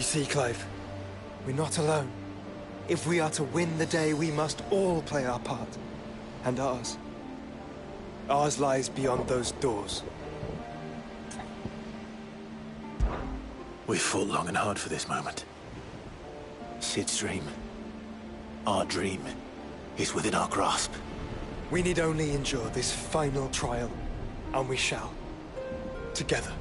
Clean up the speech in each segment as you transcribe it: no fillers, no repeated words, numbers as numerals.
You see, Clive, we're not alone. If we are to win the day, we must all play our part. And ours. Ours lies beyond those doors. We've fought long and hard for this moment. Sid's dream, our dream, is within our grasp. We need only endure this final trial, and we shall. Together.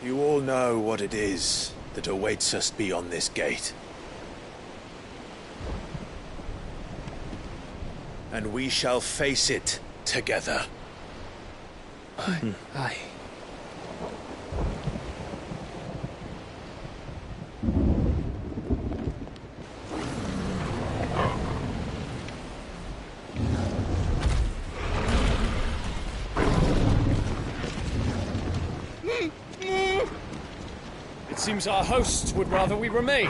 You all know what it is that awaits us beyond this gate. And we shall face it together. Aye. It seems our hosts would rather we remain.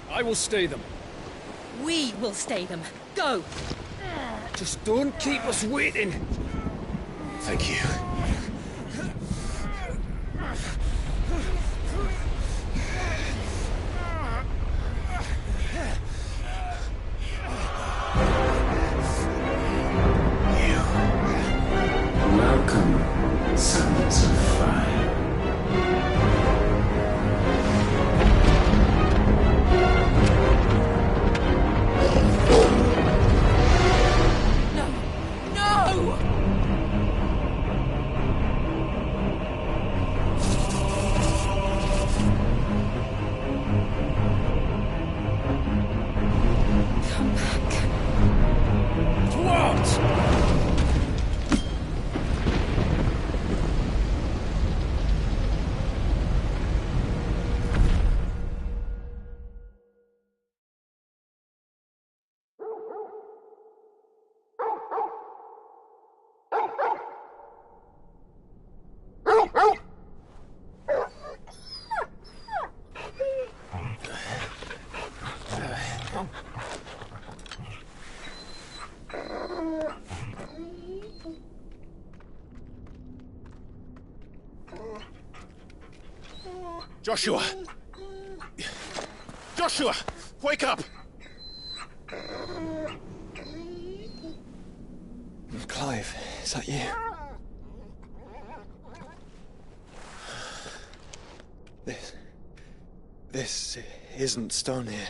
I will stay them. We will stay them. Go! Just don't keep us waiting. Thank you. Welcome, sons of fire. Joshua! Joshua! Wake up! Clive, is that you? This isn't stone here.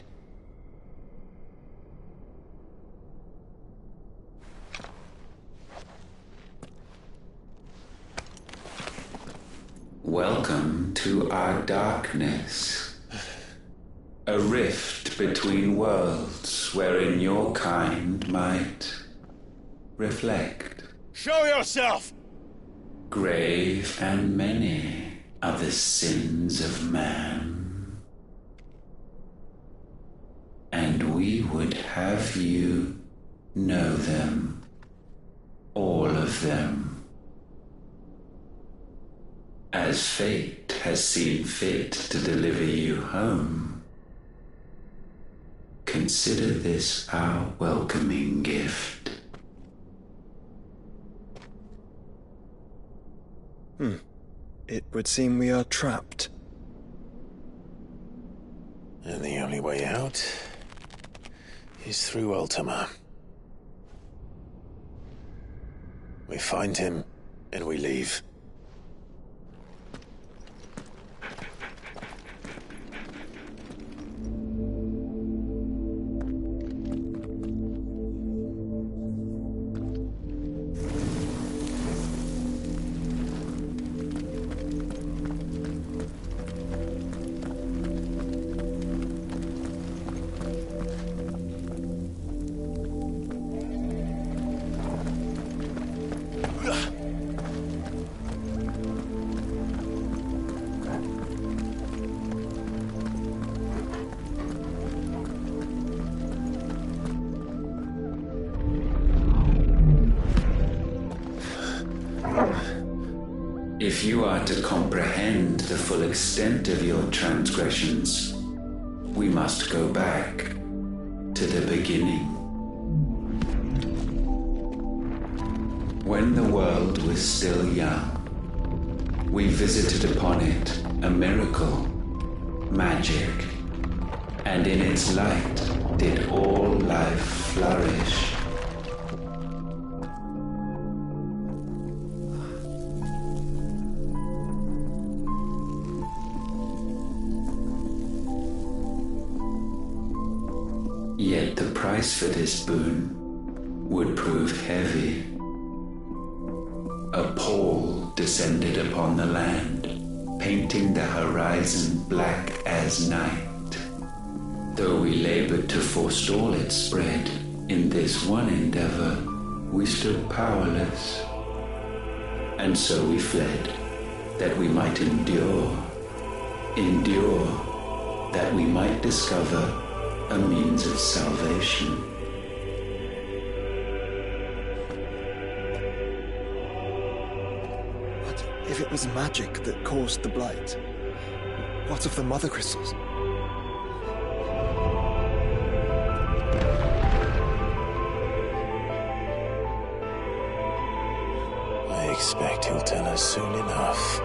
Welcome to our darkness. A rift between worlds wherein your kind might reflect. Show yourself! Grave and many are the sins of man. And we would have you know them, all of them. As fate has seen fit to deliver you home, consider this our welcoming gift. It would seem we are trapped. And the only way out is through Ultima. We find him, and we leave. you are to comprehend the full extent of your transgressions, we must go back to the beginning. When the world was still young, we visited upon it a miracle, magic, and in its light did all life flourish. Yet the price for this boon would prove heavy. A pall descended upon the land, painting the horizon black as night. Though we labored to forestall its spread, in this one endeavor we stood powerless. And so we fled, that we might endure, that we might discover a means of salvation. But if it was magic that caused the blight, what of the mother crystals? I expect he'll tell us soon enough.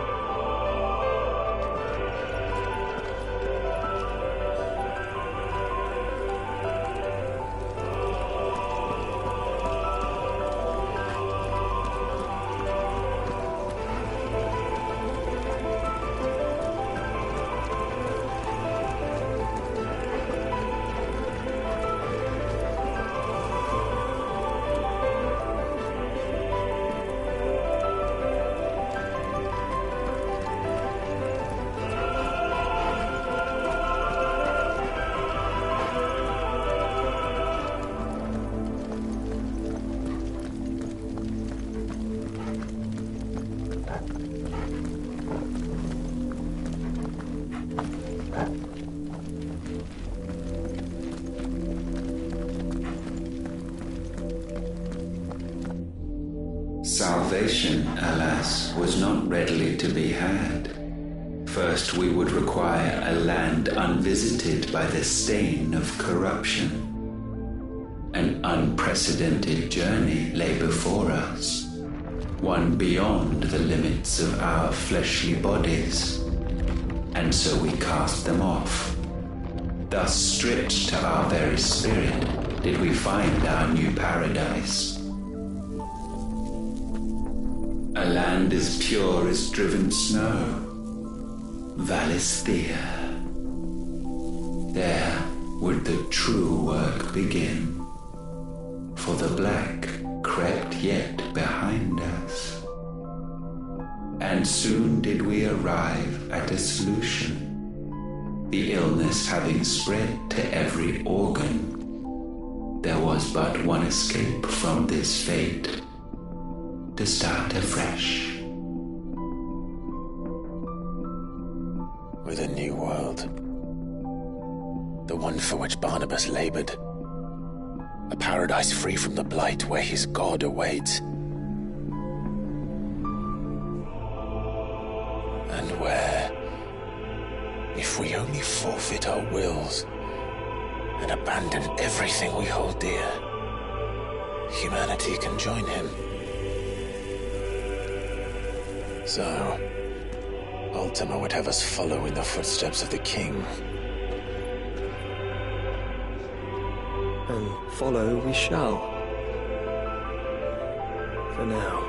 Salvation, alas, was not readily to be had. First, we would require a land unvisited by the stain of corruption. An unprecedented journey lay before us, one beyond the limits of our fleshly bodies. And so we cast them off. Thus, stripped to our very spirit, did we find our new paradise. A land as pure as driven snow, Valisthea. There would the true work begin, for the black crept yet behind us. And soon did we arrive at a solution. The illness having spread to every organ, there was but one escape from this fate: to start afresh. With a new world. The one for which Barnabas labored. A paradise free from the blight where his God awaits. And where, if we only forfeit our wills and abandon everything we hold dear, humanity can join him. So, Ultima would have us follow in the footsteps of the king. And follow we shall. For now.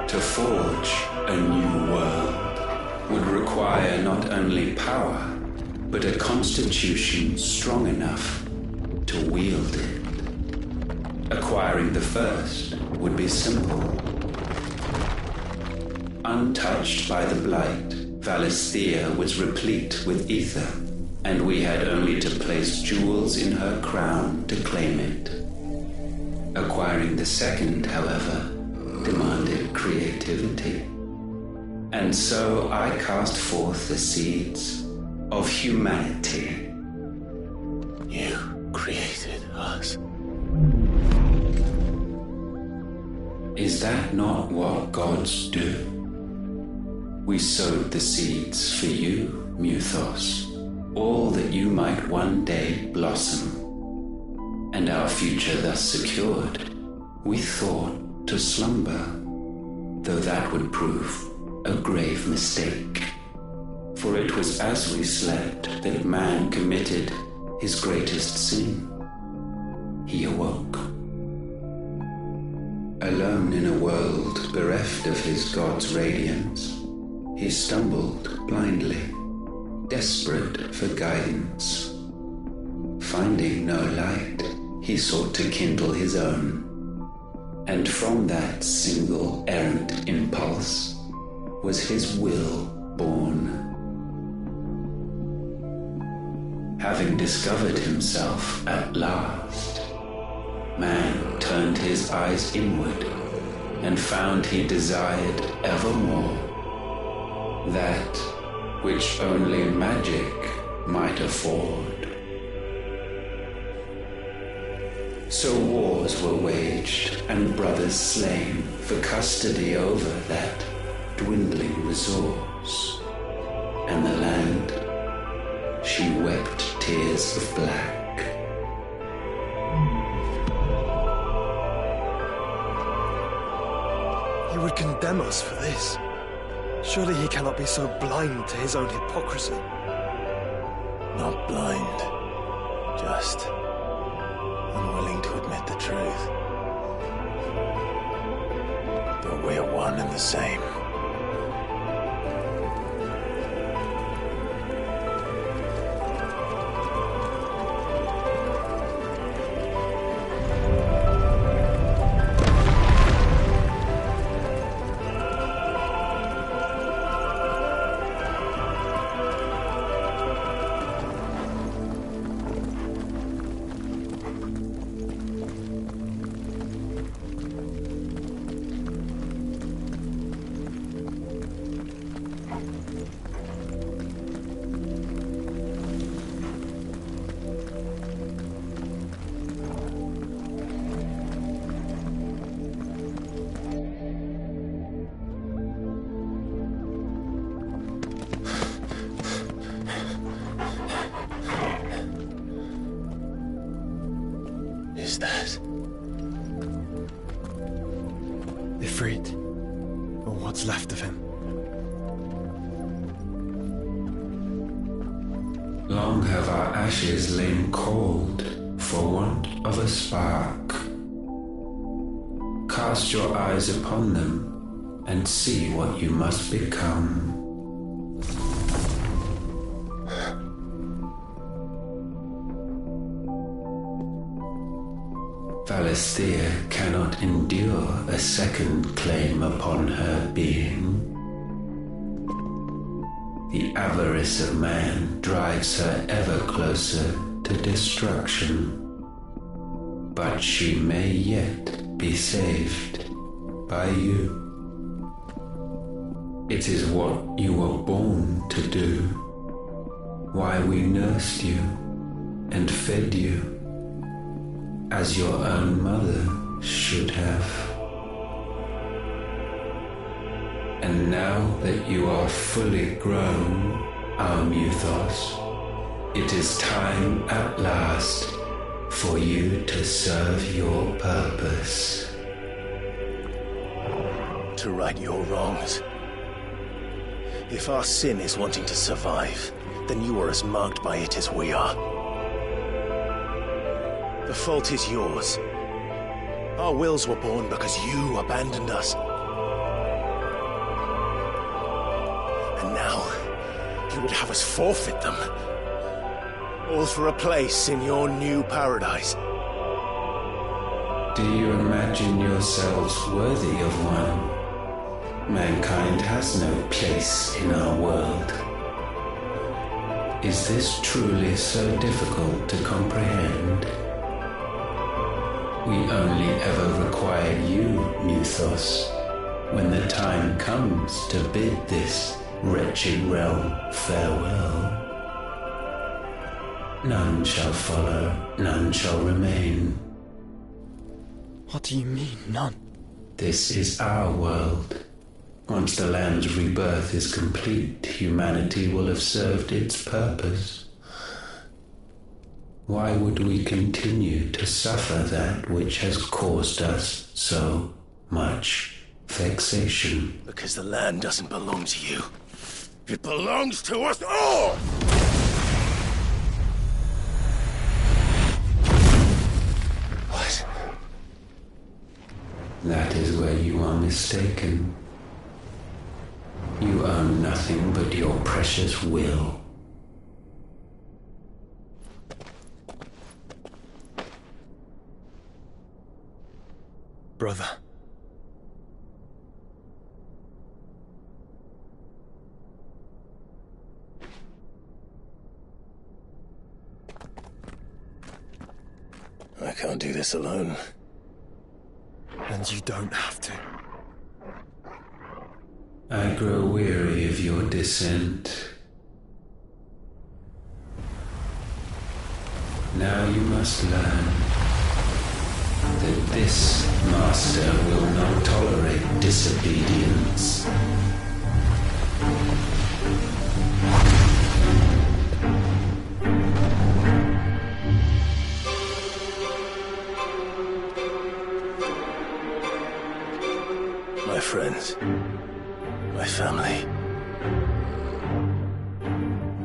To forge a new world would require not only power, but a constitution strong enough to wield it. Acquiring the first would be simple. Untouched by the blight, Valisthea was replete with ether, and we had only to place jewels in her crown to claim it. Acquiring the second, however, demanded creativity. And so I cast forth the seeds of humanity. You created us. Is that not what gods do? We sowed the seeds for you, Muthos, all that you might one day blossom. And our future thus secured, we thought to slumber, though that would prove a grave mistake. For it was as we slept that man committed his greatest sin. He awoke. Alone in a world bereft of his god's radiance, he stumbled blindly, desperate for guidance. Finding no light, he sought to kindle his own. And from that single errant impulse was his will born. Having discovered himself at last, man turned his eyes inward and found he desired evermore that which only magic might afford. So wars were waged and brothers slain for custody over that dwindling resource, and the land, she wept tears of black. He would condemn us for this. Surely he cannot be so blind to his own hypocrisy. Not blind, just unwilling to admit the truth. But we're one and the same. Is that Ifrit, or what's left of him. Long have our ashes lain cold for want of a spark. Cast your eyes upon them and see what you must become. Valisthea cannot endure a second claim upon her being. The avarice of man drives her ever closer to destruction. But she may yet be saved by you. It is what you were born to do, why we nursed you and fed you as your own mother should have. And now that you are fully grown, our Muthos, it is time at last for you to serve your purpose. to right your wrongs? If our sin is wanting to survive, then you are as marked by it as we are. The fault is yours. Our wills were born because you abandoned us. And now, you would have us forfeit them. All for a place in your new paradise. Do you imagine yourselves worthy of one? Mankind has no place in our world. Is this truly so difficult to comprehend? We only ever require you, Muthos, when the time comes to bid this wretched realm farewell. None shall follow, none shall remain. What do you mean, none? This is our world. Once the land's rebirth is complete, humanity will have served its purpose. Why would we continue to suffer that which has caused us so much vexation? Because the land doesn't belong to you. It belongs to us all! What? That is where you are mistaken. You own nothing but your precious will. Brother. I can't do this alone. And you don't have to. I grow weary of your dissent. Now you must learn that this master will not tolerate disobedience. My friends, my family.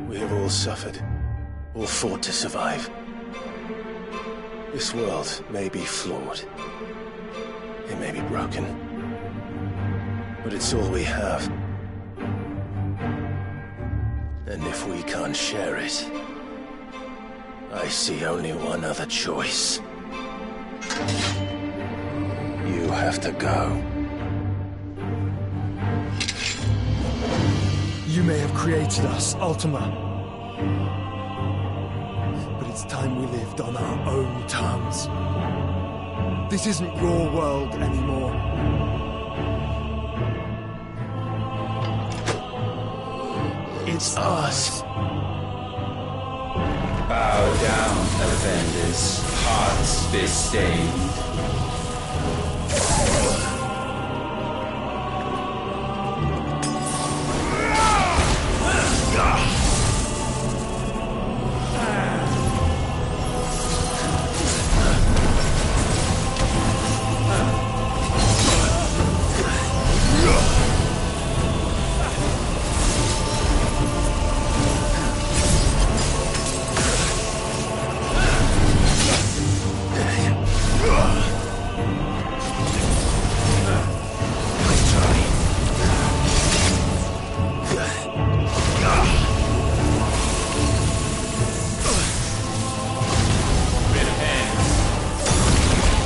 We have all suffered, all fought to survive. This world may be flawed. It may be broken. But it's all we have. And if we can't share it, I see only one other choice. You have to go. You may have created us, Ultima. But it's time we lived on our own terms. This isn't your world anymore. It's ours. Bow down, offenders, hearts disdained.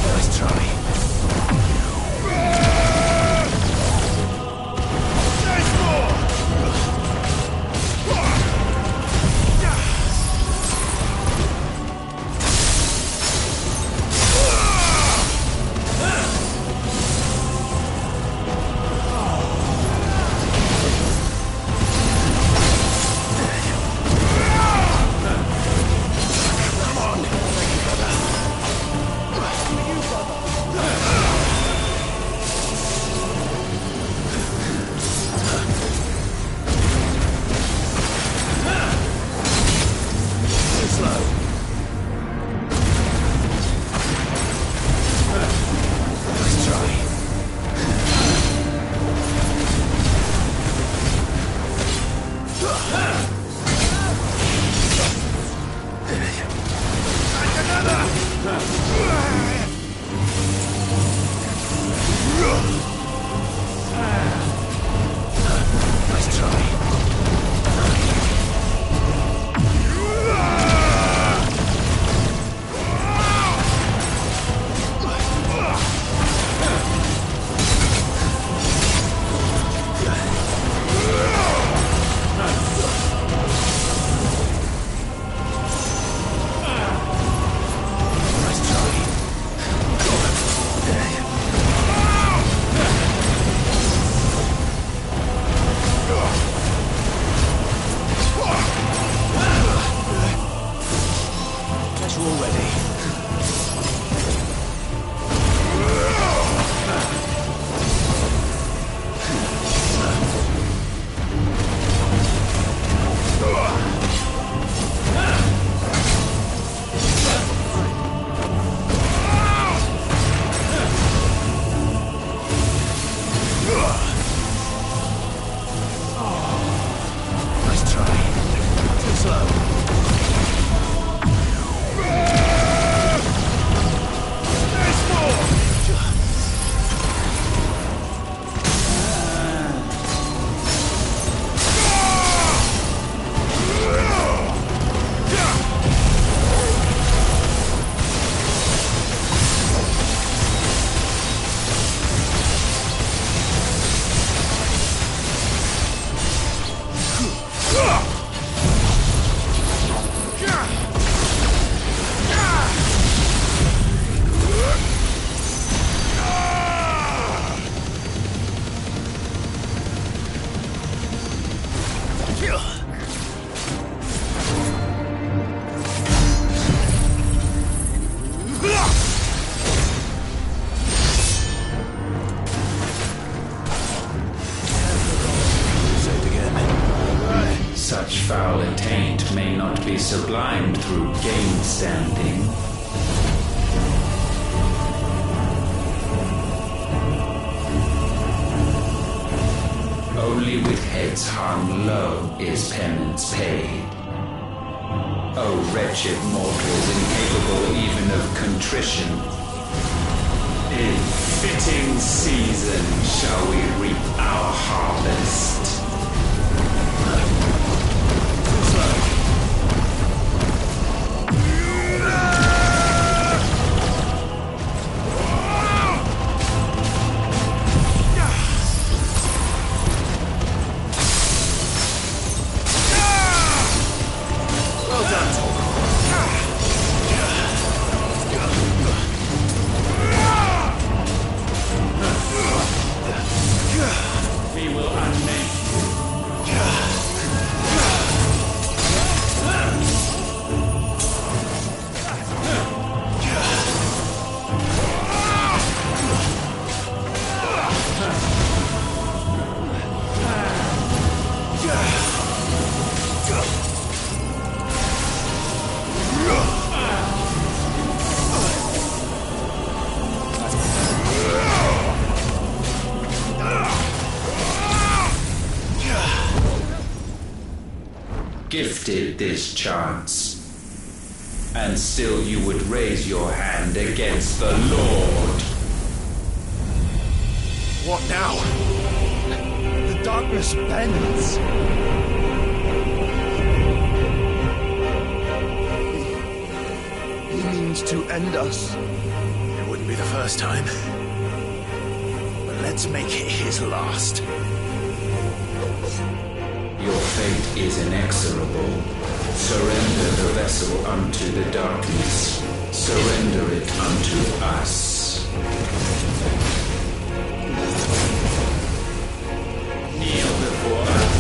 Nice try. already. Nice try. Too slow. There's more! Such foul attaint may not be sublimed through game-standing. Only with heads hung low is penance paid. O wretched mortals incapable even of contrition, in fitting season shall we reap our harvest. We will unmake. Gifted this chance, and still you would raise your hand against the Lord. What now? The darkness bends. He means to end us. It wouldn't be the first time. But let's make it his last. Your fate is inexorable. Surrender the vessel unto the darkness. Surrender it unto us. Kneel before us.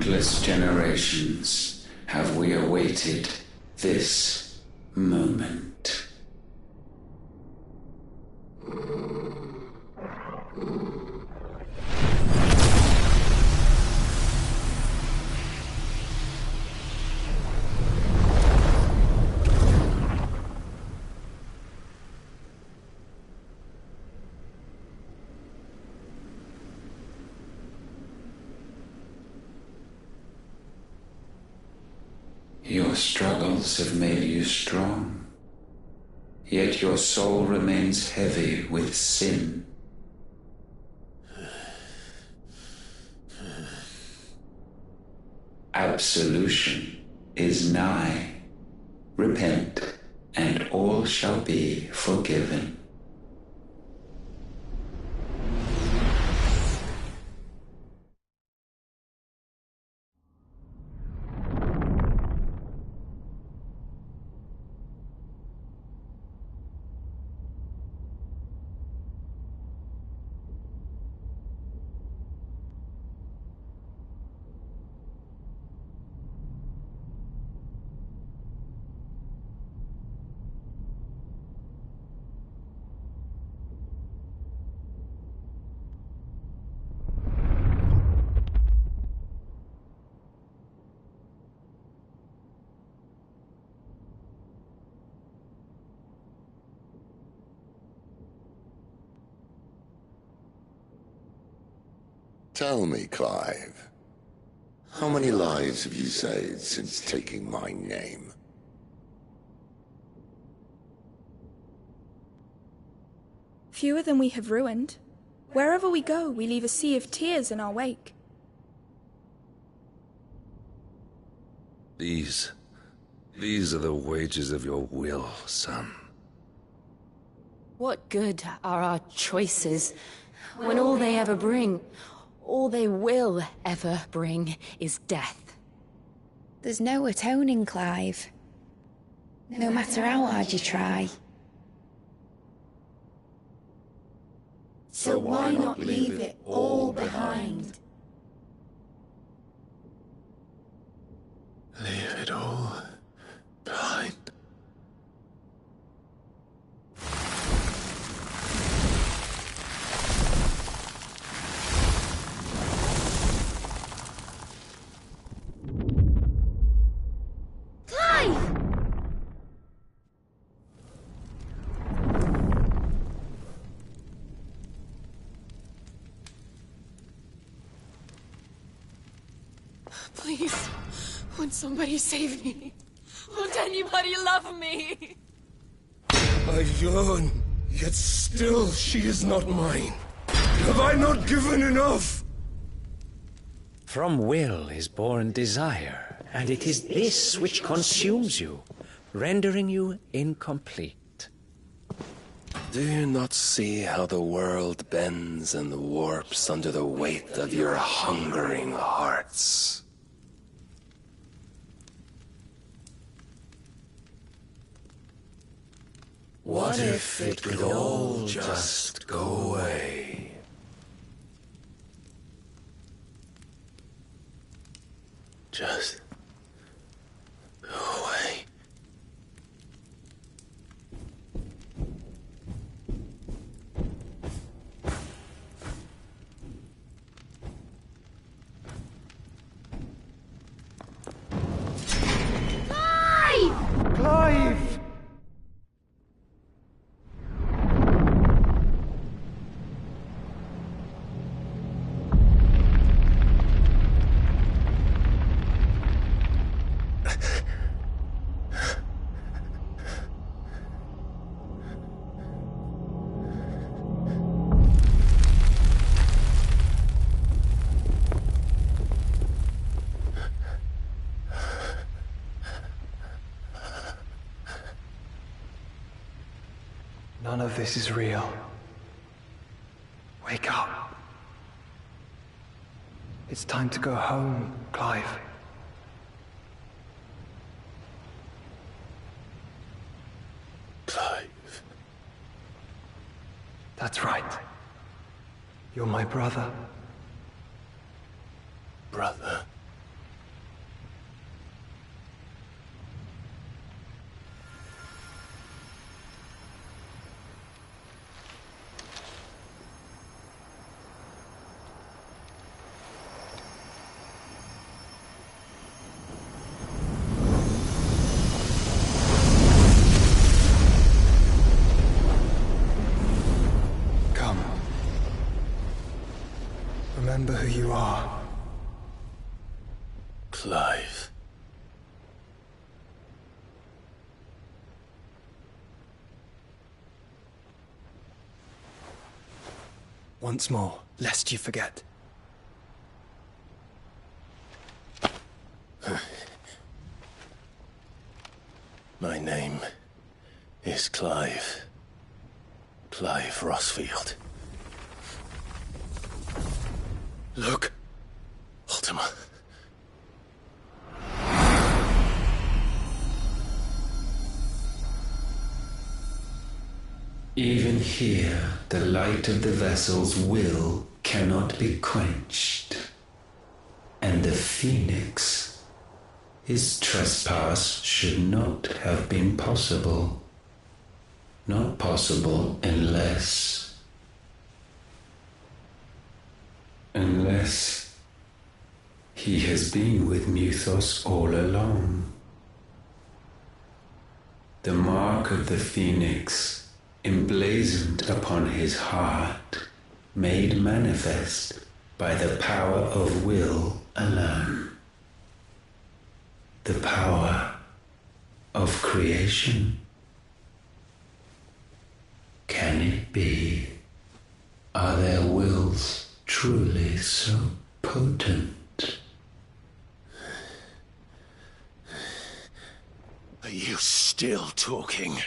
countless generations have we awaited this moment. Your struggles have made you strong, yet your soul remains heavy with sin. Absolution is nigh. Repent, and all shall be forgiven. Tell me, Clive, how many lives have you saved since taking my name? Fewer than we have ruined. Wherever we go, we leave a sea of tears in our wake. These are the wages of your will, son. What good are our choices when all they ever bring, all they will ever bring, is death? There's no atoning, Clive. No matter how hard you try. So why not leave it all behind? Leave it all behind. Please, won't somebody save me? Won't anybody love me? I yearn, yet still she is not mine. Have I not given enough? From will is born desire, and it is this which consumes you, rendering you incomplete. Do you not see how the world bends and warps under the weight of your hungering hearts? What if it could all just go away? Just go away. Clive! None of this is real. Wake up. It's time to go home, Clive. Clive. That's right. You're my brother. Brother. who you are. Clive. Once more, lest you forget. My name is Clive. Clive Rossfield. Look. Ultima. Even here, the light of the vessel's will cannot be quenched. And the Phoenix, his trespass should not have been possible. Not possible unless he has been with Muthos all along. The mark of the Phoenix, emblazoned upon his heart, made manifest by the power of will alone. The power of creation. Can it be? Are their wills truly so potent? Are you still talking?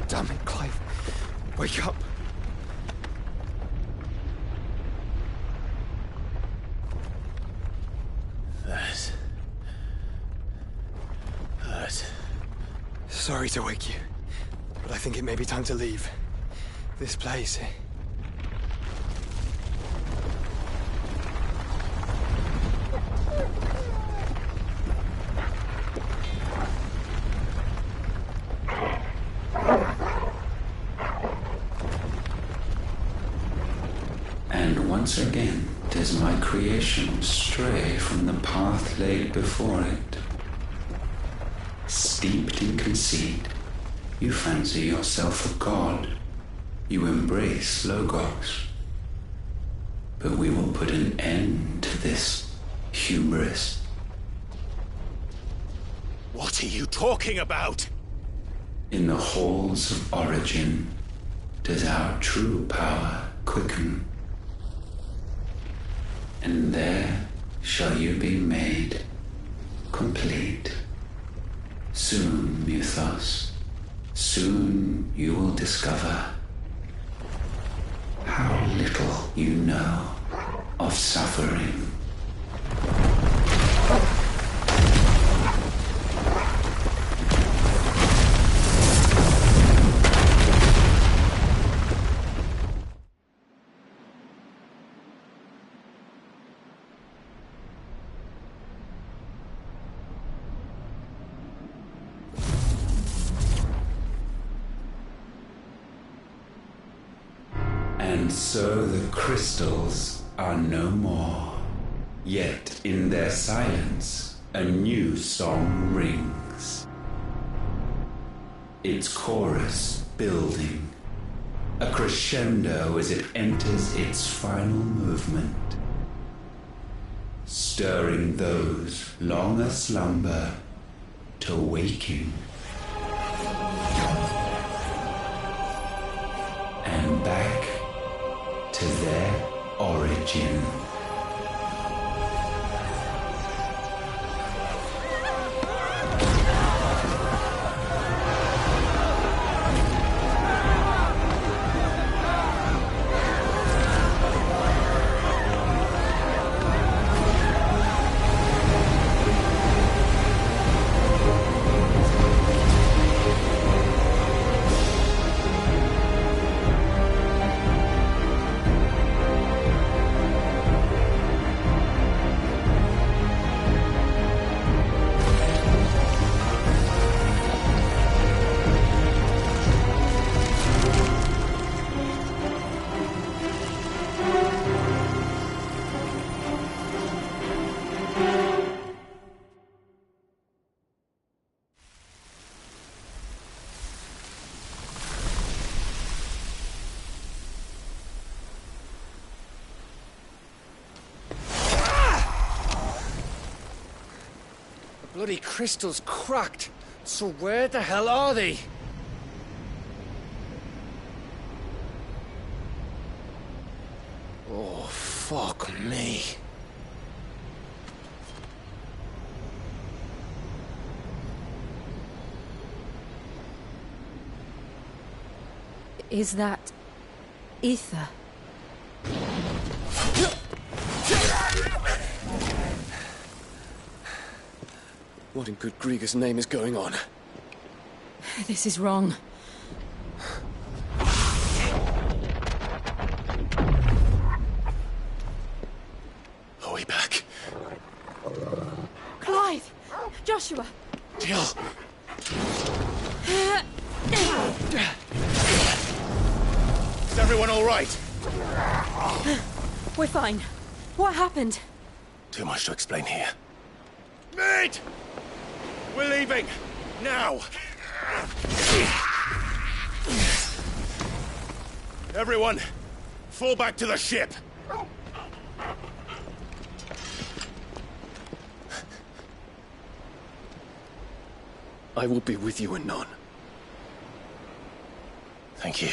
Damn it, Clive. Wake up. That hurt. Sorry to wake you, but I think it may be time to leave. This place. Once again does my creation stray from the path laid before it. Steeped in conceit, you fancy yourself a god. You embrace Logos. But we will put an end to this hubris. What are you talking about? In the halls of origin does our true power quicken. And there shall you be made complete. Soon, Muthos, soon you will discover how little you know of suffering. And so the crystals are no more. Yet in their silence, a new song rings. Its chorus building, a crescendo as it enters its final movement, stirring those long aslumber to waking. And back to their origin. Bloody crystal's cracked. So where the hell are they? Oh, fuck me. Is that ether? What in good Grieger's name is going on? This is wrong. Are we back? Clive! Joshua! Jill! Is everyone all right? We're fine. What happened? Too much to explain here. Mate! We're leaving! Now! Everyone, fall back to the ship! I will be with you anon. Thank you.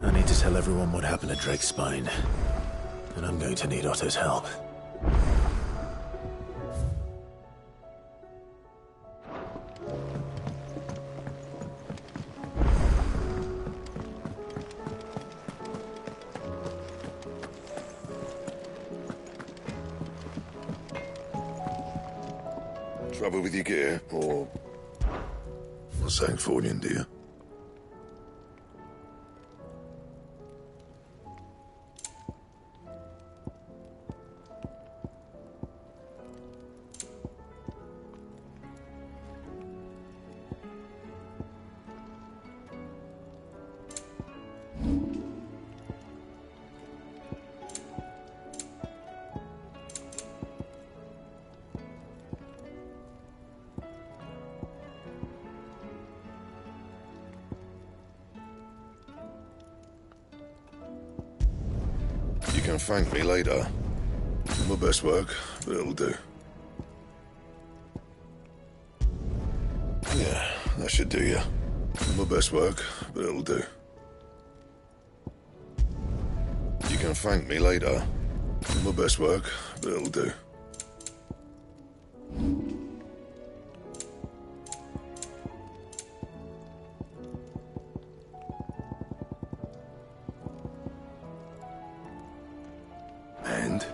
I need to tell everyone what happened at Drake's Spine. And I'm going to need Otto's help. Trouble with your gear, or something for you, dear? can thank me later. My best work, but it'll do. Yeah, that should do you. My best work, but it'll do. You can thank me later. My best work, but it'll do. And?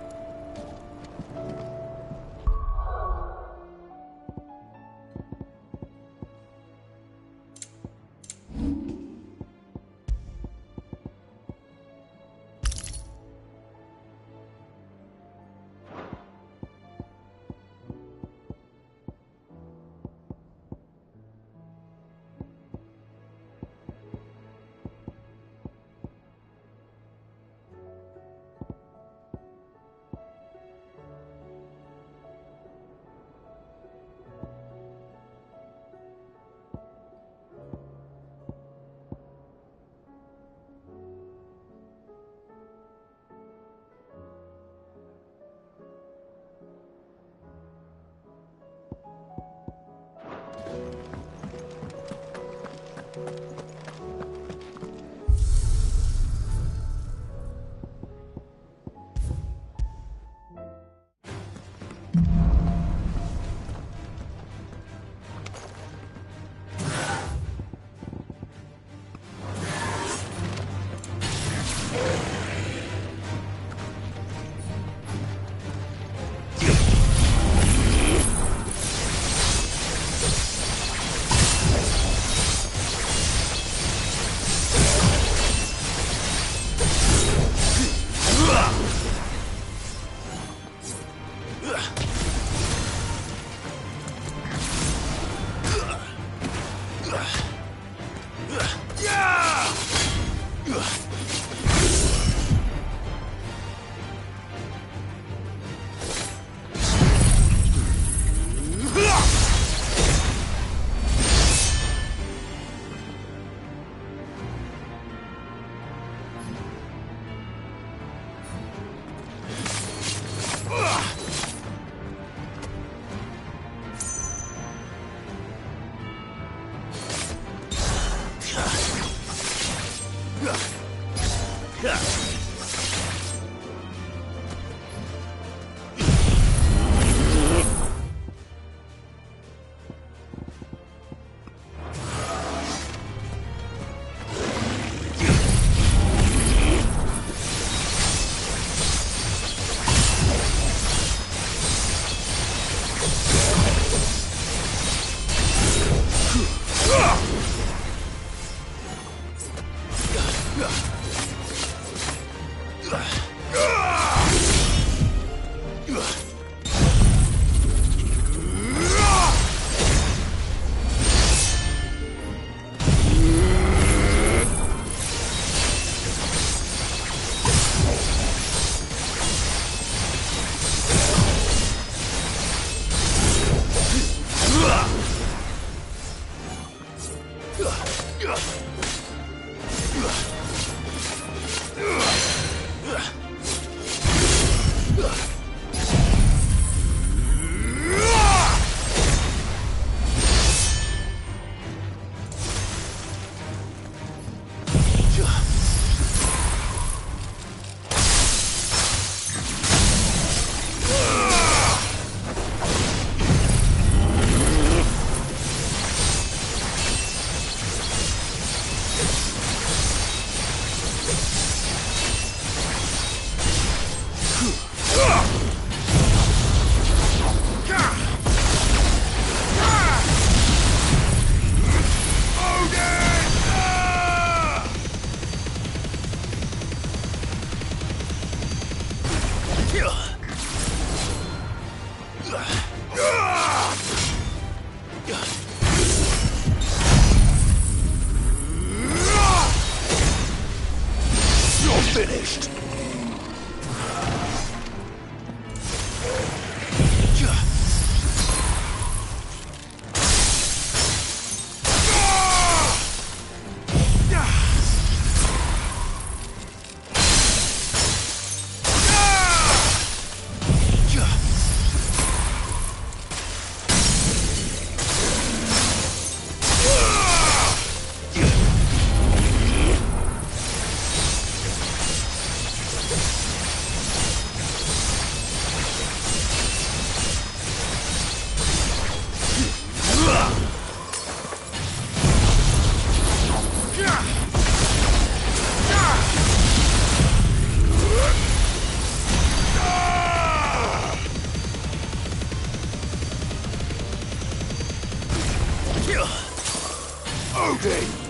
Odin!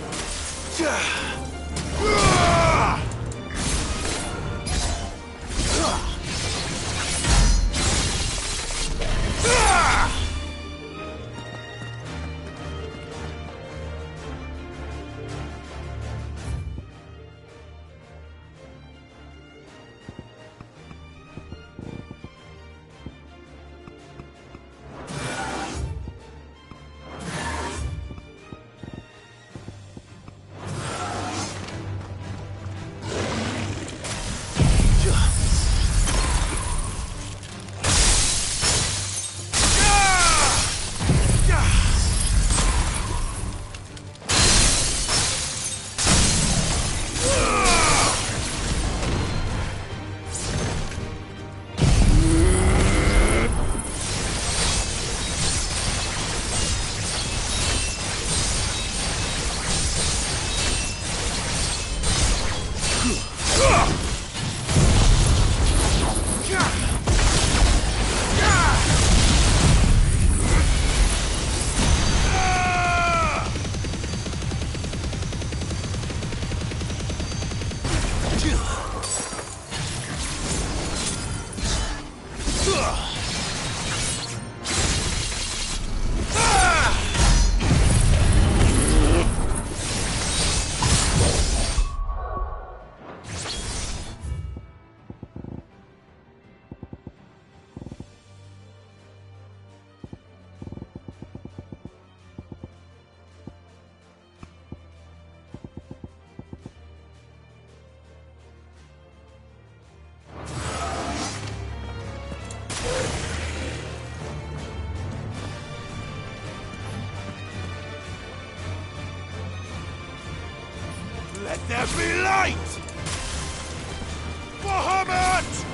Let there be light! Bahamut!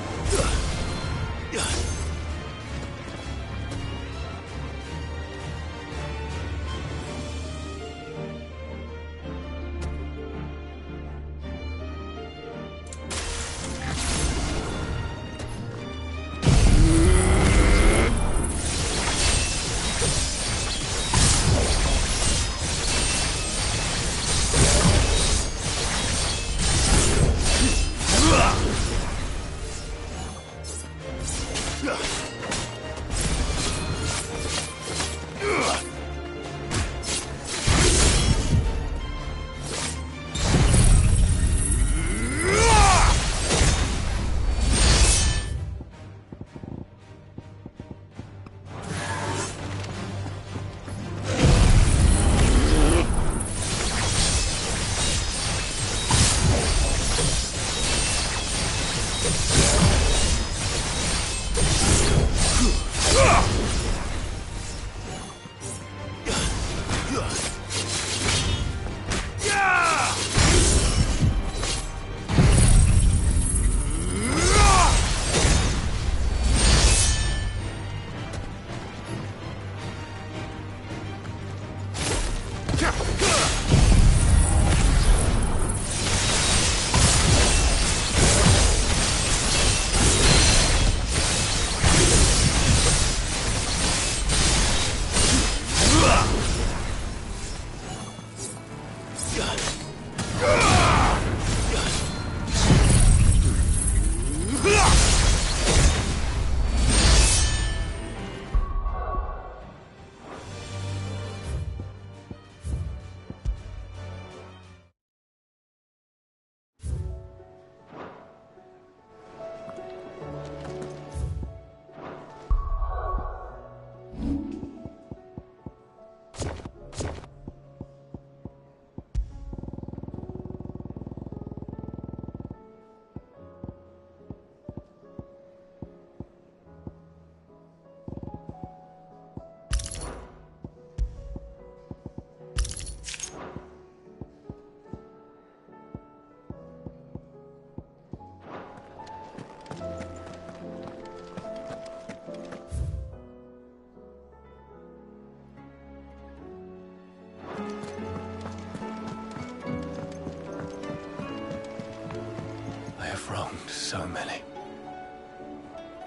Wronged so many.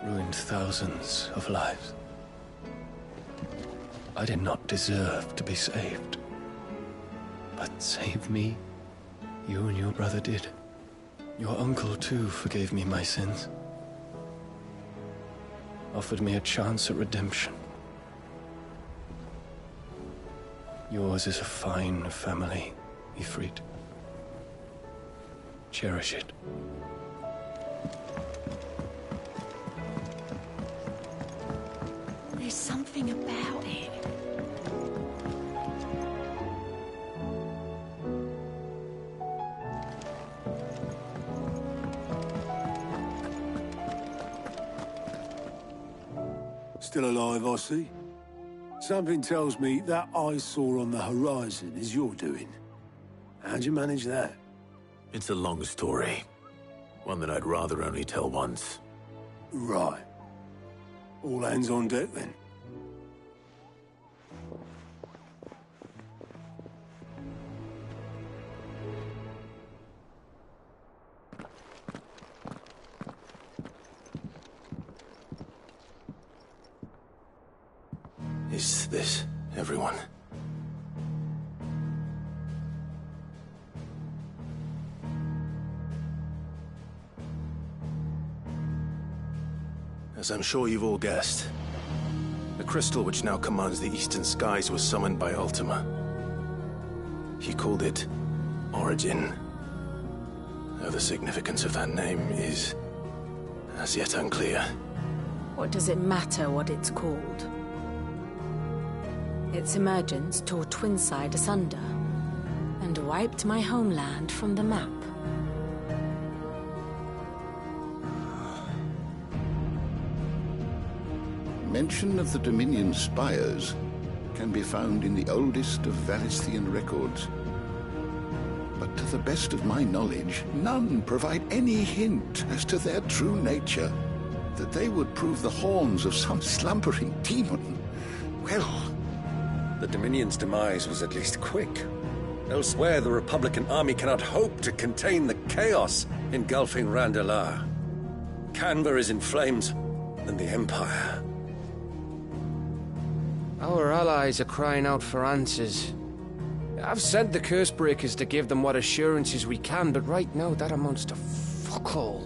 Ruined thousands of lives. I did not deserve to be saved. But save me, you and your brother did. Your uncle, too, forgave me my sins. Offered me a chance at redemption. Yours is a fine family, Ifrit. Cherish it. There's something about it. Still alive, I see. Something tells me that I saw on the horizon is your doing. How'd you manage that? It's a long story. One that I'd rather only tell once. Right. All hands on deck, then. Is this everyone? As I'm sure you've all guessed, the crystal which now commands the eastern skies was summoned by Ultima. He called it Origin. Though the significance of that name is as yet unclear. What does it matter what it's called? Its emergence tore Twinside asunder and wiped my homeland from the map. Mention of the Dominion spires can be found in the oldest of Varisthian records. But to the best of my knowledge, none provide any hint as to their true nature. That they would prove the horns of some slumbering demon. Well, the Dominion's demise was at least quick. Elsewhere, the Republican army cannot hope to contain the chaos engulfing Randalar. Canberra is in flames, and the Empire. Our allies are crying out for answers. I've sent the Cursebreakers to give them what assurances we can, but right now that amounts to fuck all.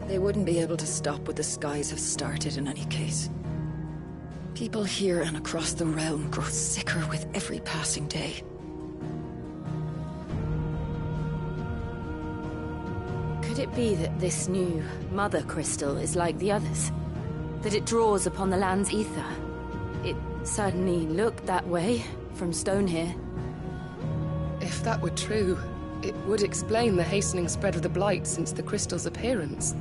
They wouldn't be able to stop what the skies have started in any case. People here and across the realm grow sicker with every passing day. Could it be that this new Mother Crystal is like the others? That it draws upon the land's ether? It certainly looked that way from stone here. If that were true, it would explain the hastening spread of the Blight since the crystal's appearance.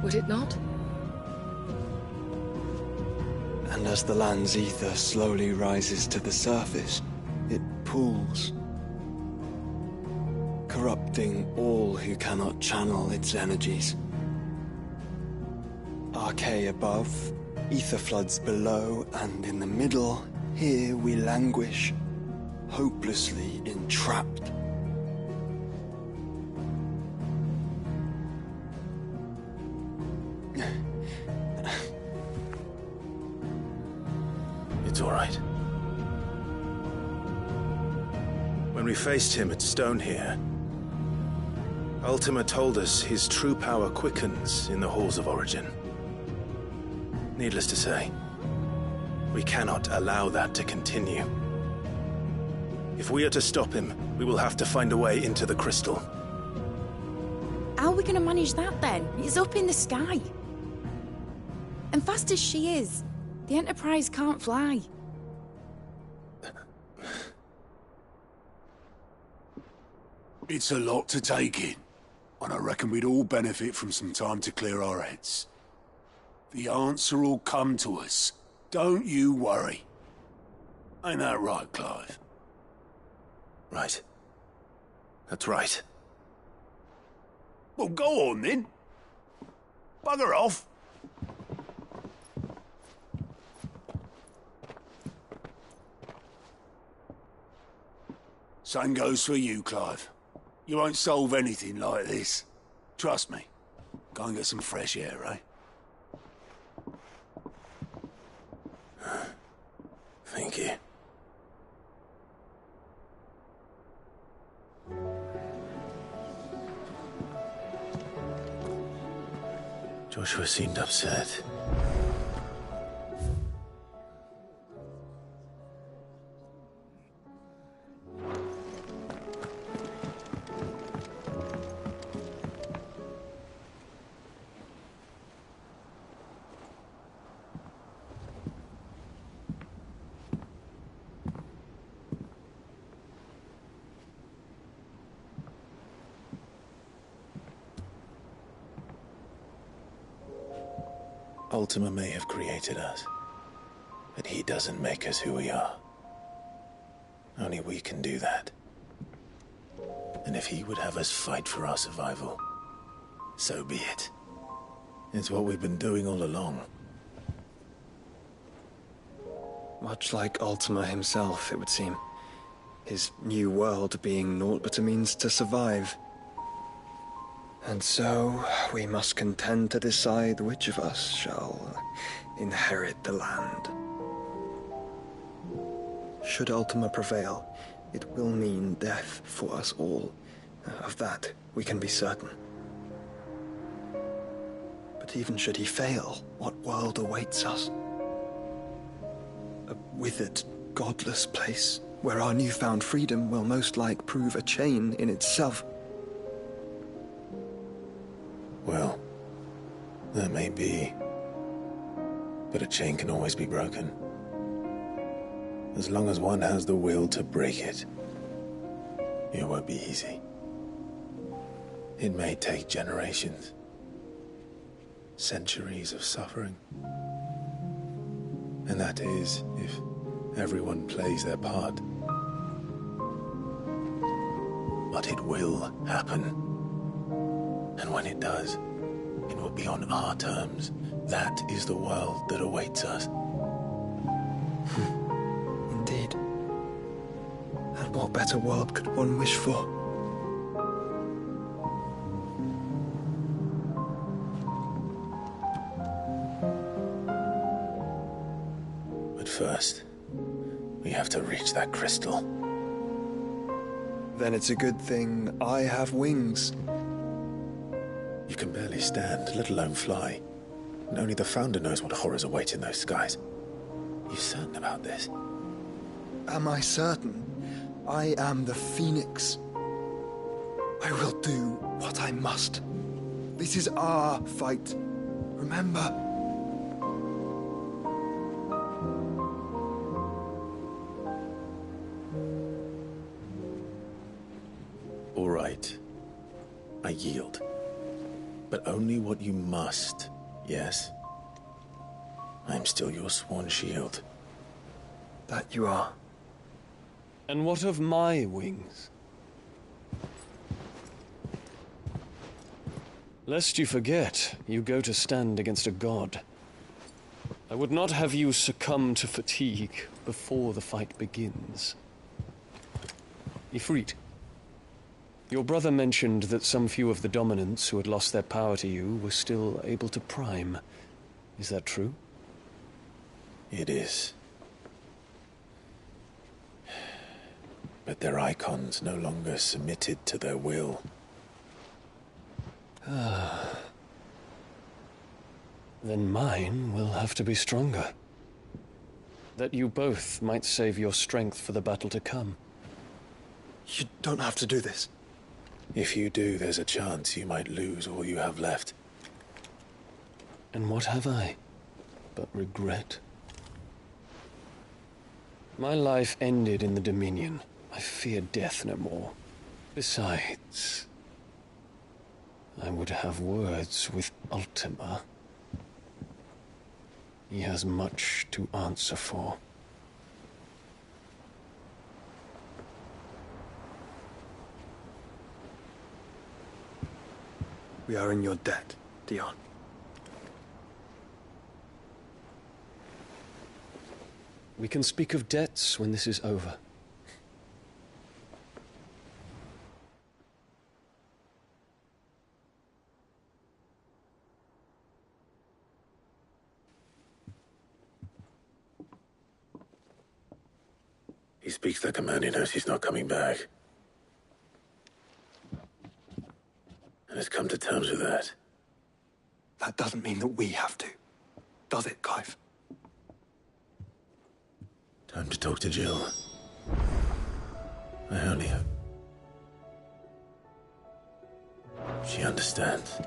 Would it not? And as the land's ether slowly rises to the surface, it pools, corrupting all who cannot channel its energies. Archay above, ether floods below, and in the middle, here we languish, hopelessly entrapped. It's all right. When we faced him at Stone here, Ultima told us his true power quickens in the halls of Origin. Needless to say, we cannot allow that to continue. If we are to stop him, we will have to find a way into the crystal. How are we going to manage that then? It's up in the sky. And fast as she is, the Enterprise can't fly. It's a lot to take in, and I reckon we'd all benefit from some time to clear our heads. The answer will come to us. Don't you worry. Ain't that right, Clive? Right. That's right. Well, go on then. Bugger off. Same goes for you, Clive. You won't solve anything like this. Trust me. Go and get some fresh air, eh? Thank you. Joshua seemed upset. Ultima may have created us, but he doesn't make us who we are. Only we can do that. And if he would have us fight for our survival, so be it. It's what we've been doing all along. Much like Ultima himself, it would seem. His new world being naught but a means to survive. And so, we must contend to decide which of us shall inherit the land. Should Ultima prevail, it will mean death for us all. Of that, we can be certain. But even should he fail, what world awaits us? A withered, godless place, where our newfound freedom will most like prove a chain in itself. Well, that may be. But a chain can always be broken. As long as one has the will to break it. It won't be easy. It may take generations. Centuries of suffering. And that is, if everyone plays their part. But it will happen. And when it does, it will be on our terms. That is the world that awaits us. Indeed. And what better world could one wish for? But first, we have to reach that crystal. Then it's a good thing I have wings. You can barely stand, let alone fly. And only the Founder knows what horrors await in those skies. You certain about this? Am I certain? I am the Phoenix. I will do what I must. This is our fight. Remember? All right. I yield. But only what you must, yes? I'm still your sworn shield. That you are. And what of my wings? Lest you forget, you go to stand against a god. I would not have you succumb to fatigue before the fight begins. Ifrit, your brother mentioned that some few of the dominants who had lost their power to you were still able to prime. Is that true? It is. But their icons no longer submitted to their will. Then mine will have to be stronger. That you both might save your strength for the battle to come. You don't have to do this. If you do, there's a chance you might lose all you have left. And what have I but regret? My life ended in the Dominion. I fear death no more. Besides, I would have words with Ultima. He has much to answer for. We are in your debt, Dion. We can speak of debts when this is over. He speaks like a man who knows he's not coming back. And has come to terms with that. That doesn't mean that we have to, does it, Clive? Time to talk to Jill. I only hope she understands.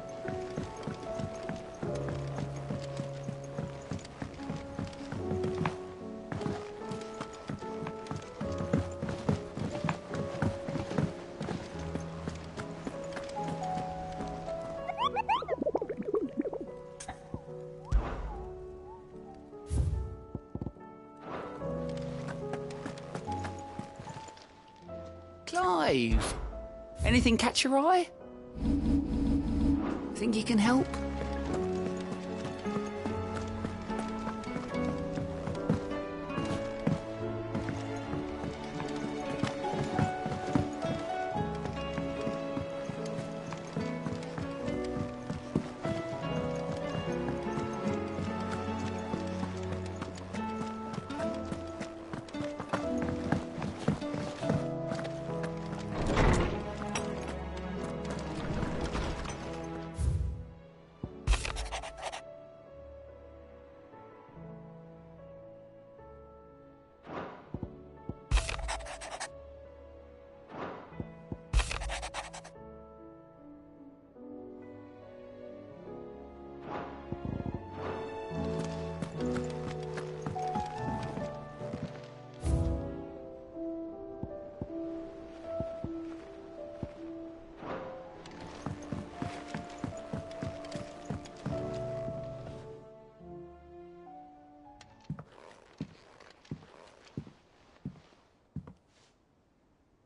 Clive, anything catch your eye? Think you can help?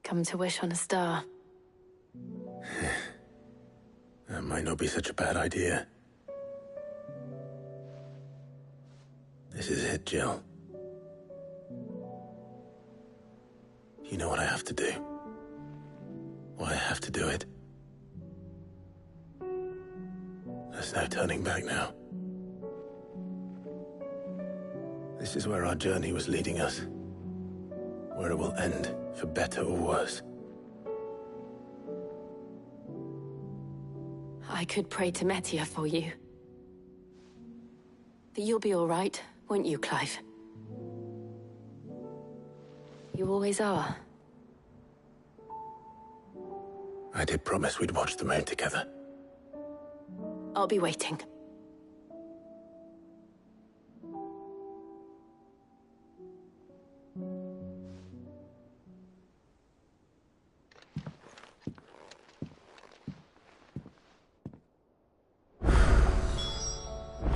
Come to wish on a star. That might not be such a bad idea. This is it, Jill. You know what I have to do. Why I have to do it. There's no turning back now. This is where our journey was leading us. Where it will end, for better or worse. I could pray to Metia for you. But you'll be all right, won't you, Clive? You always are. I did promise we'd watch the moon together. I'll be waiting.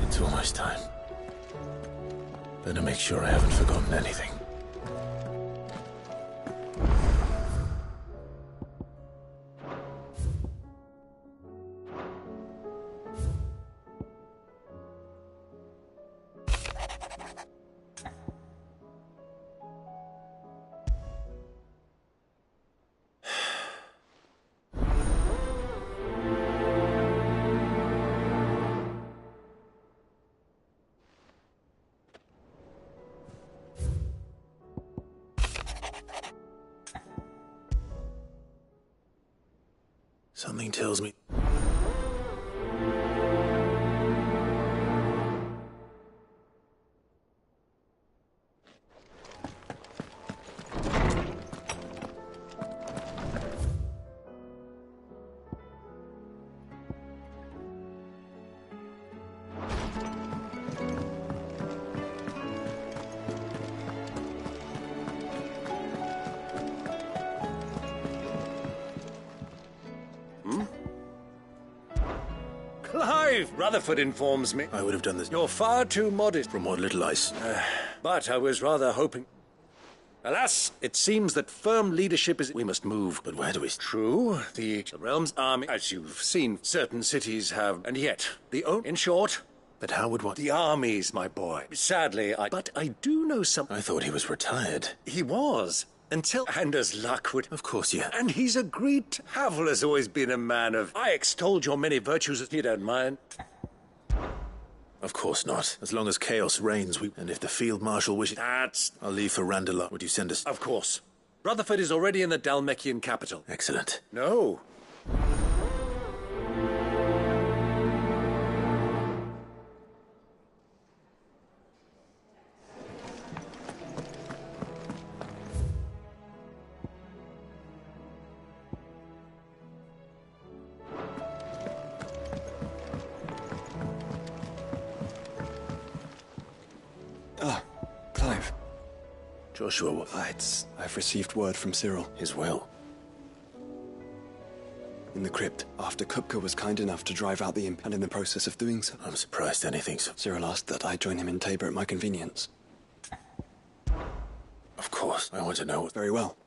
It's almost time. Better make sure I haven't forgotten anything. Something tells me... Clive! Rutherford informs me. I would have done this. You're far too modest. From what little I... But I was rather hoping... Alas, it seems that firm leadership is... We must move. But where do we... True, the realm's army, as you've seen, certain cities have... And yet, in short... But how would what... The armies, my boy. Sadly, But I do know something... I thought he was retired. He was. Until... And as luck would... Of course, yeah. And he's agreed to... Havel has always been a man of... I extolled your many virtues, if you don't mind. Of course not. As long as chaos reigns, and if the Field Marshal wishes... I'll leave for Randalar. Would you send us... Of course. Rutherford is already in the Dalmekian capital. Excellent. No. Clive. Joshua, what? I've received word from Cyril. His will? In the crypt, after Kupka was kind enough to drive out the imp, and in the process of doing so... I'm surprised anything so... Cyril asked that I join him in Tabor at my convenience. Of course. I want to know what... Very well.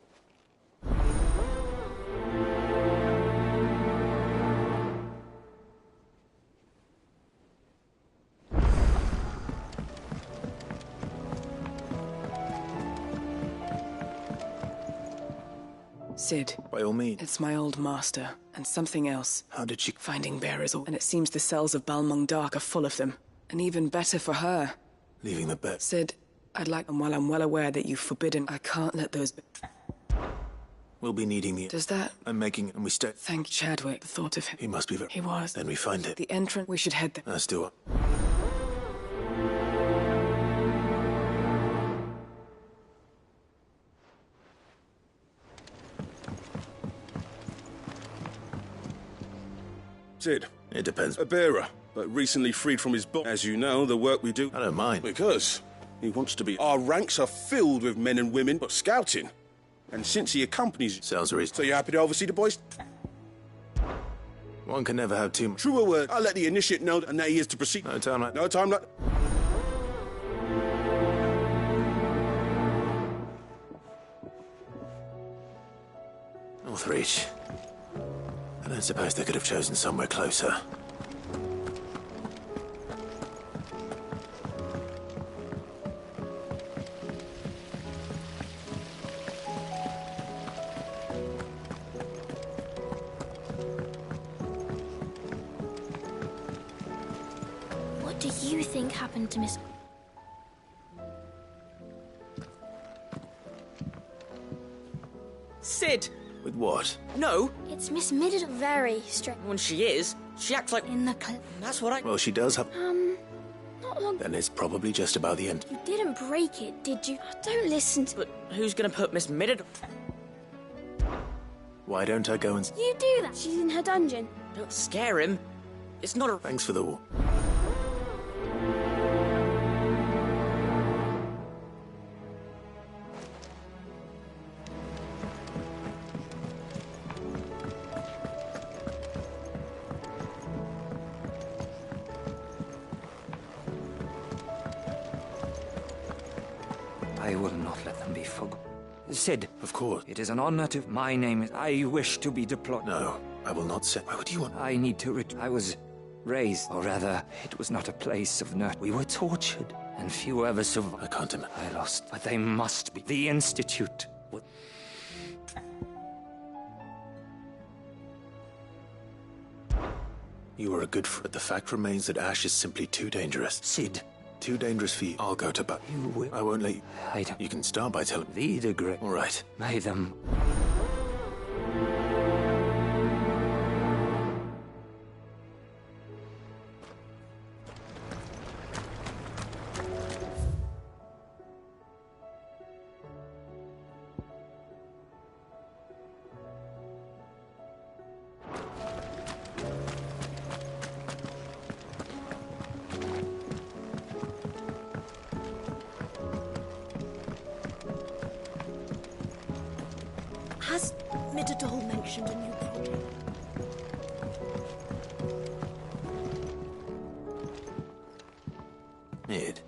Sid. By all means. It's my old master, and something else. How did she... Finding bearers, and it seems the cells of Balmung Dark are full of them. And even better for her. Leaving the bed. Sid, I'd like... And while I'm well aware that you've forbidden... I can't let those... We'll be needing the... Does that... I'm making... And we stay... Thank Chadwick. The thought of him... He must be very... He was. Then we find it. The entrance... We should head there. Let's do it. Sid. It depends. A bearer, but recently freed from his box. As you know, the work we do... I don't mind. Because he wants to be... Our ranks are filled with men and women, but scouting. And since he accompanies... Sounds reasonable. So you're happy to oversee the boys? One can never have too much. Truer word. I'll let the initiate know, and that he is to proceed. No time like... No time like... Northreach. I don't suppose they could have chosen somewhere closer. What do you think happened to Miss... Sid! With what? No! It's Miss Midden. Very strange. When she is, she acts like... In the clip. That's what I... Well, she does have... Not long... Then it's probably just about the end. You didn't break it, did you? Don't listen to... But who's gonna put Miss Midden... Why don't I go and... You do that. She's in her dungeon. Don't scare him. It's not a... Thanks for the war. I will not let them be forgotten. Sid. Of course. It is an honor to... My name is... I wish to be deployed. No, I will not say... Why would you want... I need to I was raised, or rather, it was not a place of nurture. We were tortured, and few ever survived. I can't imagine. I lost, but they must be. The Institute. You were a good friend. The fact remains that Ash is simply too dangerous. Sid. Too dangerous for you. I'll go to... You will. I won't let you... I don't... You can start by telling... The degree. All right. May them... Has Midadol mentioned a new project? Mid.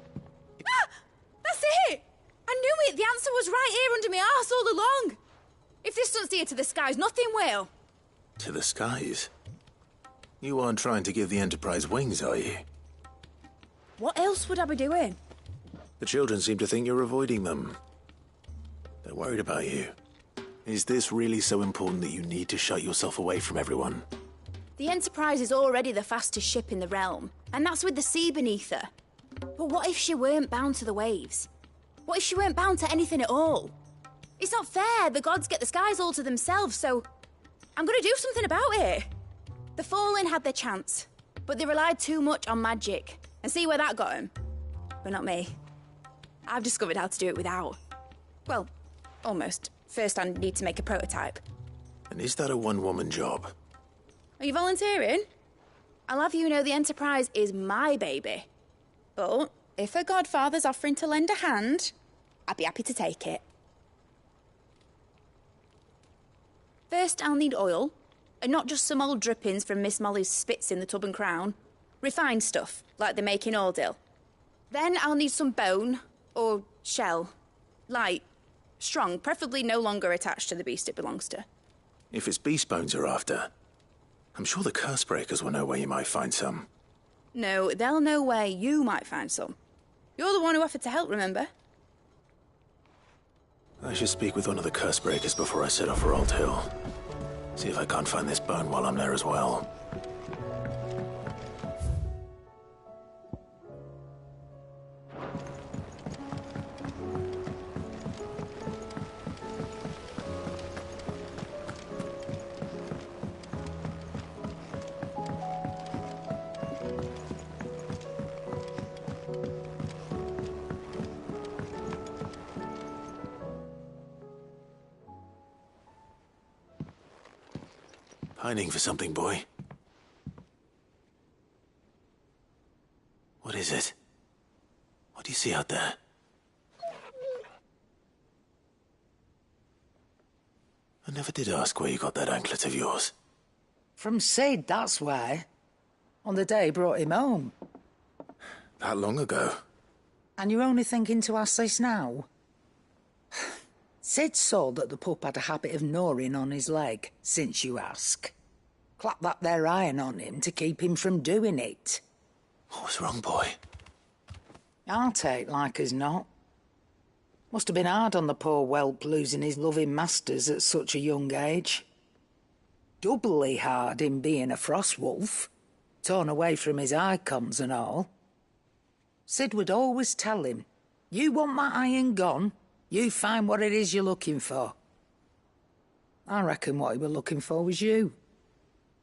Ah! That's it! I knew it! The answer was right here under my arse all along! If this doesn't steer to the skies, nothing will. To the skies? You aren't trying to give the Enterprise wings, are you? What else would I be doing? The children seem to think you're avoiding them. They're worried about you. Is this really so important that you need to shut yourself away from everyone? The Enterprise is already the fastest ship in the realm, And that's with the sea beneath her. But what if she weren't bound to the waves? What if she weren't bound to anything at all? It's not fair. The gods get the skies all to themselves, so I'm gonna do something about it. The Fallen had their chance, but they relied too much on magic. And see where that got them? But not me. I've discovered how to do it without. Well, almost. First, I need to make a prototype. And is that a one-woman job? Are you volunteering? I'll have you know the Enterprise is my baby. But if a godfather's offering to lend a hand, I'd be happy to take it. First, I'll need oil, and not just some old drippings from Miss Molly's spits in the Tub and Crown. Refined stuff, like they make in Ordil. Then I'll need some bone, or shell. Light, strong, preferably no longer attached to the beast it belongs to. If it's beast bones you're after, I'm sure the curse breakers will know where you might find some. No, they'll know where you might find some. You're the one who offered to help, remember? I should speak with one of the curse breakers before I set off for Old Hill. See if I can't find this bone while I'm there as well. Pining for something, boy. What is it? What do you see out there? I never did ask where you got that anklet of yours. From Sid, that's why. On the day he brought him home. That long ago? And you're only thinking to ask this now? Sid saw that the pup had a habit of gnawing on his leg, since you ask. Clap that there iron on him to keep him from doing it. What was wrong, boy? I'll take like as not. Must have been hard on the poor whelp losing his loving masters at such a young age. Doubly hard in being a frost wolf, torn away from his icons and all. Sid would always tell him, you want my iron gone, you find what it is you're looking for. I reckon what he were looking for was you.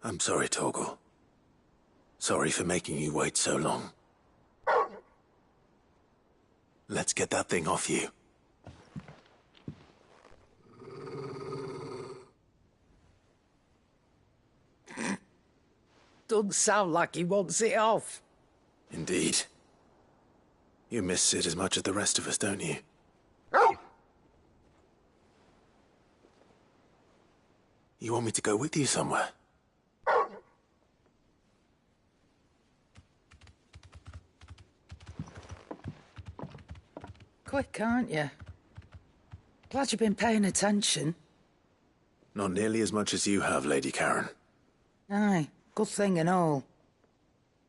I'm sorry, Torgal. Sorry for making you wait so long. Let's get that thing off you. Doesn't sound like he wants it off. Indeed. You miss Sid as much as the rest of us, don't you? You want me to go with you somewhere? Quick, aren't you? Glad you've been paying attention. Not nearly as much as you have, Lady Karen. Aye, good thing and all.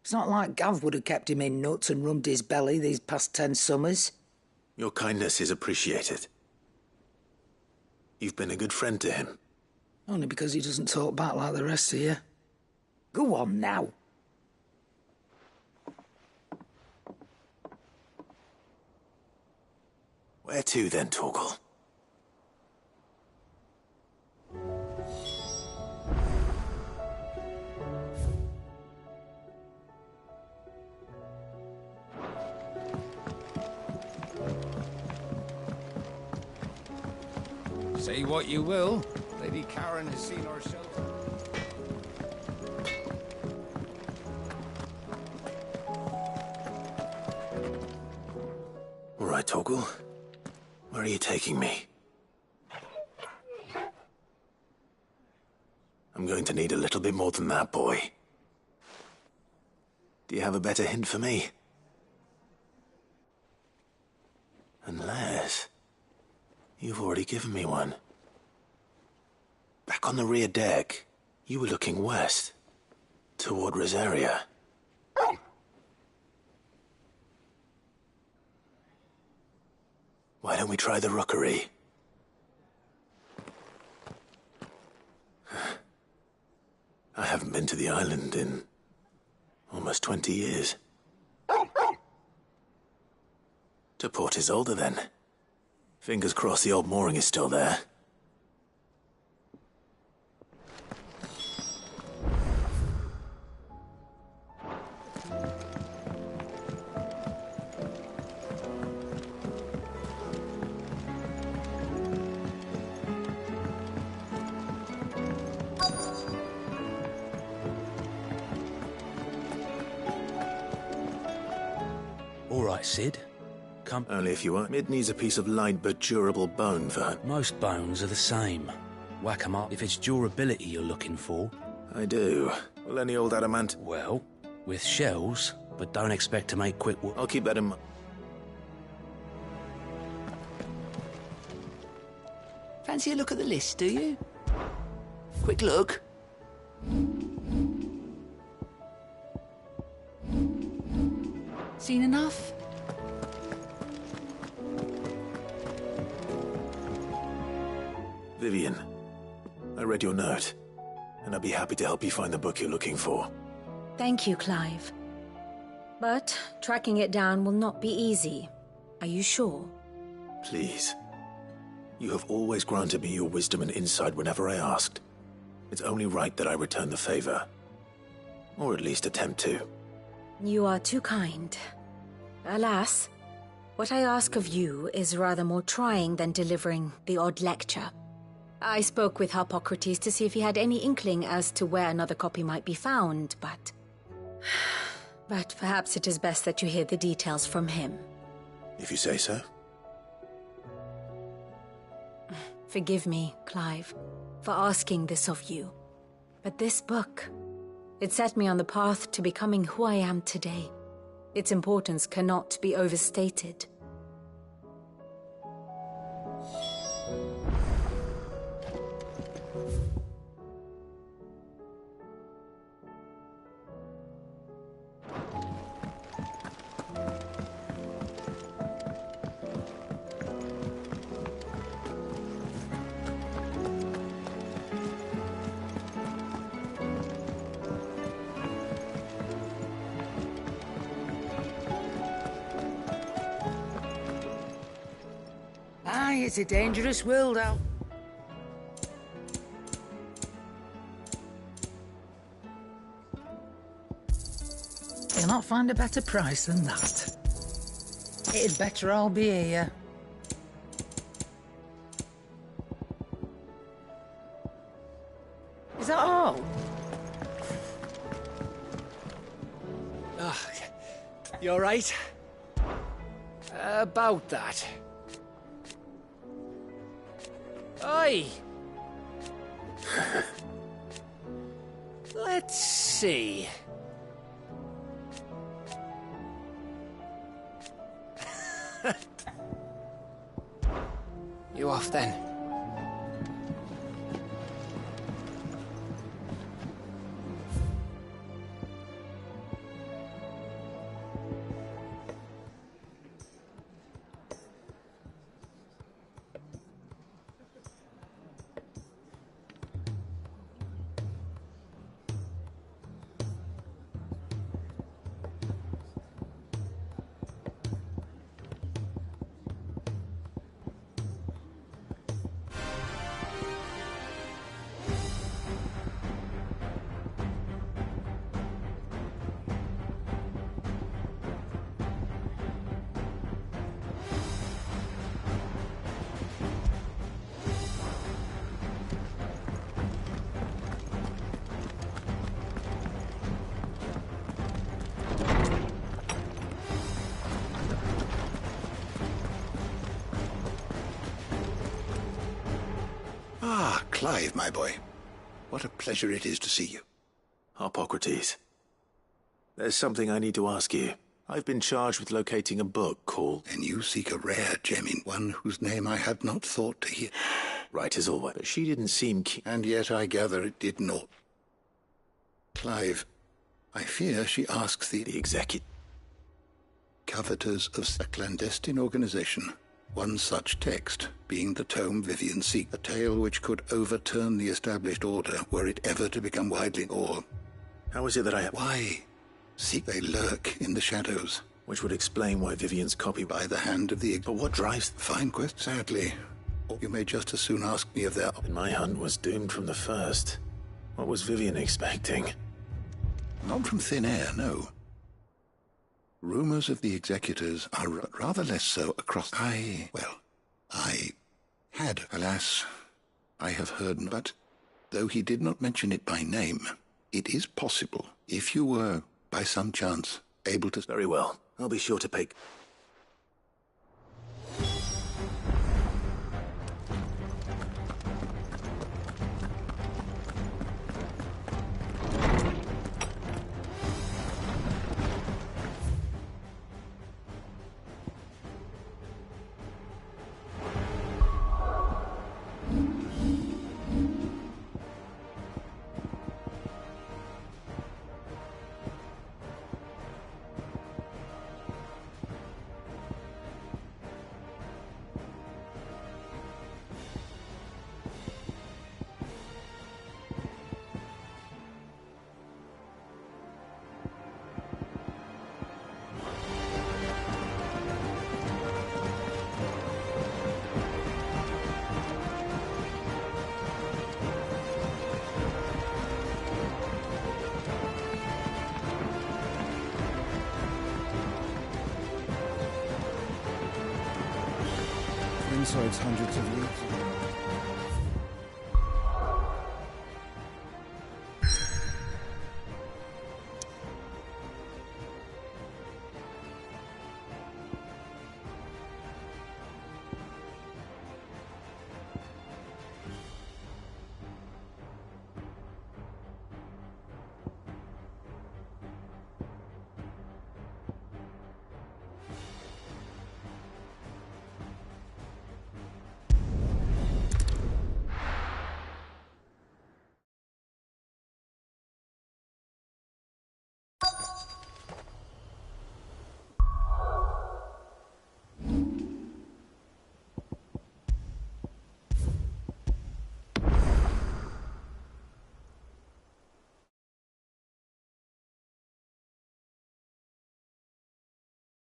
It's not like Gav would have kept him in nuts and rubbed his belly these past 10 summers. Your kindness is appreciated. You've been a good friend to him. Only because he doesn't talk back like the rest of you. Go on now. Where to then, Torgal? Say what you will, Lady Karen has seen our shelter. All right, Torgal. Where are you taking me? I'm going to need a little bit more than that, boy. Do you have a better hint for me? Unless... you've already given me one. Back on the rear deck, you were looking west, toward Rosaria. Why don't we try the rookery? I haven't been to the island in... Almost 20 years. To Port Isolde, then. Fingers crossed the old mooring is still there. All right, Sid. Come. Only if you want. Mid needs a piece of light but durable bone for her. Most bones are the same. Whack 'em up if it's durability you're looking for. I do. Will any old adamant? Well, with shells, but don't expect to make quick work. I'll keep that in mind. Fancy a look at the list, do you? Quick look. Seen enough? Vivian, I read your note, and I'd be happy to help you find the book you're looking for. Thank you, Clive. But tracking it down will not be easy. Are you sure? Please. You have always granted me your wisdom and insight whenever I asked. It's only right that I return the favor. Or at least attempt to. You are too kind. Alas, what I ask of you is rather more trying than delivering the odd lecture. I spoke with Harpocrates to see if he had any inkling as to where another copy might be found, but... But perhaps it is best that you hear the details from him. If you say so. Forgive me, Clive, for asking this of you. But this book, it set me on the path to becoming who I am today. Its importance cannot be overstated. It's a dangerous world out. You'll not find a better price than that. It'd better all be here. Is that all? You all right? About that. Oi! Let's see. You off then? Clive, my boy. What a pleasure it is to see you. Harpocrates. There's something I need to ask you. I've been charged with locating a book called... And you seek a rare gem in one whose name I had not thought to hear. Right as always. But she didn't seem keen. And yet I gather it did not. Clive, I fear she asks the executive coveters of a clandestine organization. One such text being the tome Vivian seeks, a tale which could overturn the established order were it ever to become widely or... How is it that I have... Why? See, they lurk in the shadows. Which would explain why Vivian's copy By the hand of the... But what drives... Fine quest, sadly. Or you may just as soon ask me if they're... My hunt was doomed from the first. What was Vivian expecting? Not from thin air, no. Rumors of the executors are rather less so across... I had, alas. I have heard, but though he did not mention it by name, it is possible, if you were, by some chance, able to... Very well. I'll be sure to pay... Inside's hundreds of leagues.